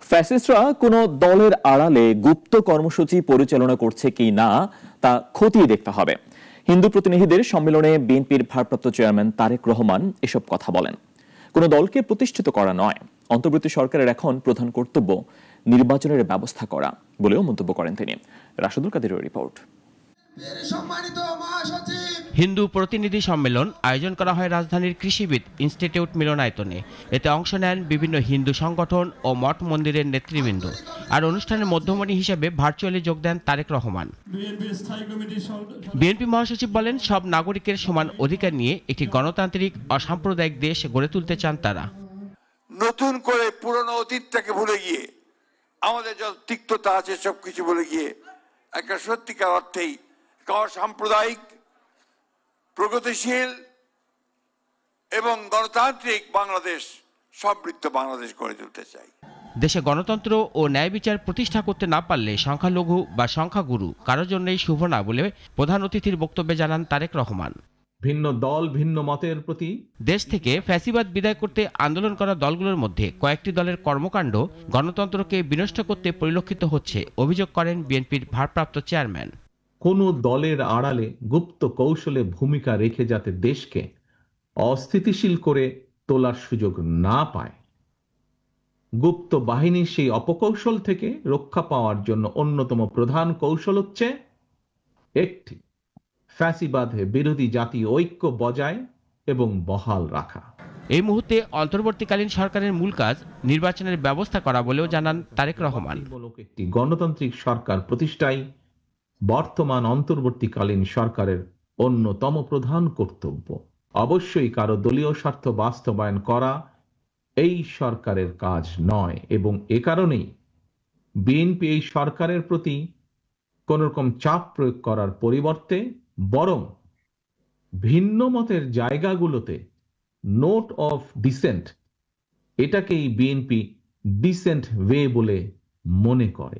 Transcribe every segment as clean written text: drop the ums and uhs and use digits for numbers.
ফ্যাসিস্টরা কোনো দলের আড়ালে গুপ্ত কর্মসূচি পরিচালনা করছে কি না তা খতিয়ে দেখতে হবে। হিন্দু প্রতিনিধিদের সম্মেলনে বিএনপির ভারপ্রাপ্ত চেয়ারম্যান তারেক রহমান এসব কথা বলেন। কোনো দলকে প্রতিষ্ঠিত করা নয়, অন্তর্বর্তী সরকারের এখন প্রধান কর্তব্য নির্বাচনের ব্যবস্থা করা বলেও মন্তব্য করেন তিনি। রাশেদুল কাদেরের রিপোর্ট। হিন্দু প্রতিনিধি সম্মেলন আয়োজন করা হয় রাজধানীর কৃষিবিদ ইনস্টিটিউট মিলনায়তনে। এতে অংশ নেন বিভিন্ন হিন্দু সংগঠন ও মঠ মন্দিরের নেতৃবৃন্দ। আর অনুষ্ঠানের মধ্যমণি হিসেবে ভার্চুয়ালি যোগ দেন তারেক রহমান। বিএনপি মহাসচিব বলেন, সব নাগরিকের সমান অধিকার নিয়ে একটি গণতান্ত্রিক অসাম্প্রদায়িক দেশ গড়ে তুলতে চান তারা। নতুন করে পুরনো অতীতটাকে ভুলে গিয়ে, আমাদের যত তিক্ততা আছে সবকিছু ভুলে গিয়ে একটা সত্যিকার অর্থেই সাম্প্রদায়িক, প্রগতিশীল এবং গণতান্ত্রিক বাংলাদেশ, সমৃদ্ধ বাংলাদেশ গড়ে তুলতে চাই। দেশে গণতন্ত্র ও ন্যায় বিচার প্রতিষ্ঠা করতে না পারলে সংখ্যালঘু বা সংখ্যাগুরু কারোর জন্যই শুভ না বলে প্রধান অতিথির বক্তব্যে জানান তারেক রহমান। ভিন্ন দল, ভিন্ন মতের প্রতি দেশ থেকে ফ্যাসিবাদ বিদায় করতে আন্দোলন করা দলগুলোর মধ্যে কয়েকটি দলের কর্মকাণ্ড গণতন্ত্রকে বিনষ্ট করতে পরিলক্ষিত হচ্ছে অভিযোগ করেন বিএনপির ভারপ্রাপ্ত চেয়ারম্যান। কোনো দলের আড়ালে গুপ্ত কৌশলে ভূমিকা রেখে যাতে দেশকে অস্থিতিশীল করে তোলার সুযোগ না পায়, গুপ্ত বাহিনীর সেই অপকৌশল থেকে রক্ষা পাওয়ার জন্য অন্যতম প্রধান কৌশল হচ্ছে একটি, ফ্যাসিবাদ বিরোধী জাতীয় ঐক্য বজায় এবং বহাল রাখা। এই মুহূর্তে অন্তর্বর্তীকালীন সরকারের মূল কাজ নির্বাচনের ব্যবস্থা করা বলেও জানান তারেক রহমান। একটি গণতান্ত্রিক সরকার প্রতিষ্ঠায় বর্তমান অন্তর্বর্তীকালীন সরকারের অন্যতম প্রধান কর্তব্য। অবশ্যই কারো দলীয় স্বার্থ বাস্তবায়ন করা এই সরকারের কাজ নয়, এবং এ কারণেই বিএনপি এই সরকারের প্রতি কোন রকম চাপ প্রয়োগ করার পরিবর্তে বরং ভিন্ন মতের জায়গাগুলোতে নোট অফ ডিসেন্ট, এটাকেই বিএনপি ডিসেন্ট ওয়ে বলে মনে করে।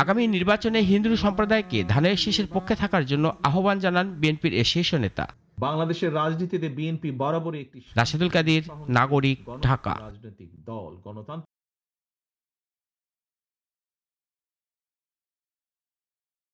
আগামী নির্বাচনে হিন্দু সম্প্রদায়কে ধানের শীষের পক্ষে থাকার জন্য আহ্বান জানান বিএনপির এই শীর্ষ নেতা। বাংলাদেশের রাজনীতিতে বিএনপি বরাবরই একটি রাশেদুল কাদের, নাগরিক, ঢাকা। রাজনৈতিক দল, গণতান্ত্রিক